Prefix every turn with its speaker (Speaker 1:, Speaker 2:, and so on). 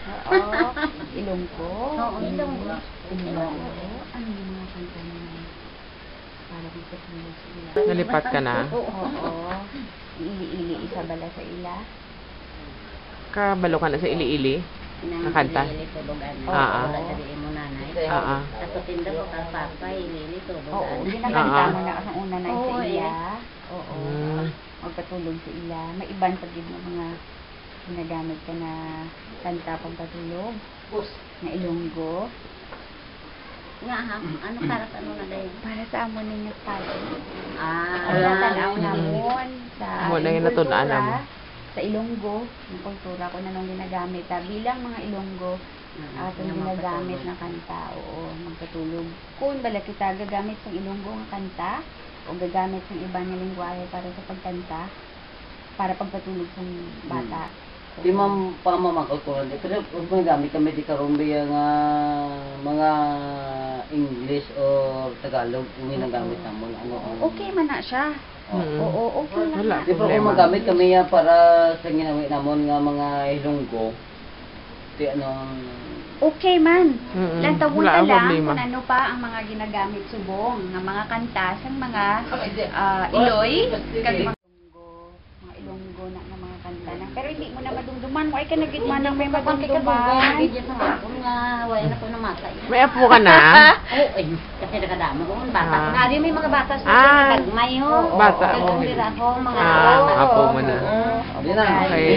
Speaker 1: Oo. Ilonggo.
Speaker 2: Oo, Ilonggo.
Speaker 1: Ilonggo. Ano yung mga kanta niya? Para dito sila.
Speaker 3: Nalipat ka na?
Speaker 1: Oo. Ili-ili, isa bala sa ila.
Speaker 3: Kabalo ka na sa ili-ili? Nakanta?
Speaker 2: Ili-ili, tulugan.
Speaker 3: Oo.
Speaker 2: Daliin mo nanay.
Speaker 3: Oo.
Speaker 2: Tapos tinda ko ka papa, ili-ili, tulugan.
Speaker 1: Oo, ginakanta mo na ang una na
Speaker 2: Oo,
Speaker 1: sa
Speaker 2: eh.
Speaker 1: ila. Oo. Magpatulog sa ila. May iban pag yun ng mga ginagamit ka na kanta pagpatulog. Na Ilonggo.
Speaker 2: Nga ha, ano para sa ano na dayon?
Speaker 1: Para sa amon ninyo pala.
Speaker 2: Ah,
Speaker 1: Tanaw namon sa
Speaker 3: Mo na yung natulaan
Speaker 1: kultura,
Speaker 3: mo.
Speaker 1: sa Ilonggo, yung kultura ko na nung ginagamit. Bilang mga Ilonggo, atong ginagamit na kanta. Oo, magpatulog. Kung bala kita gagamit sa Ilonggo nga kanta, o gagamit sa iba nga lingwahe para sa pagkanta, para pagpatulog sa bata.
Speaker 4: Di man pamamangkot ko rin. Pero kung gamit kami di karumbi ang mga English or Tagalog kung ginagamit naman.
Speaker 1: Okay man na siya. Oo, okay lang
Speaker 3: Wala.
Speaker 1: na.
Speaker 4: Di ba kung magamit kami yan para sa ginawin naman nga mga Ilonggo, di ano,
Speaker 1: Okay man. Lantawon
Speaker 3: Wala
Speaker 1: na
Speaker 3: ang
Speaker 1: lang
Speaker 3: problema.
Speaker 1: kung ano pa ang mga ginagamit subong ng mga kanta sa mga Iloy, kag mga Ilonggo na ng mga kanta na. Pero hindi mo na madumduman mo ay ka nagitman ng may madumduman.
Speaker 2: Gidya sa hapon nga, wala na po namatay.
Speaker 3: May apo ka na?
Speaker 2: Oo, eh, kasi nakadama ko, bata. Nga rin may mga bata sa
Speaker 3: Ah.
Speaker 2: nagmay ho.
Speaker 3: Bata,
Speaker 2: Kaya
Speaker 3: okay.
Speaker 2: kung mga
Speaker 3: Apo mo na.
Speaker 4: di na.
Speaker 3: Okay.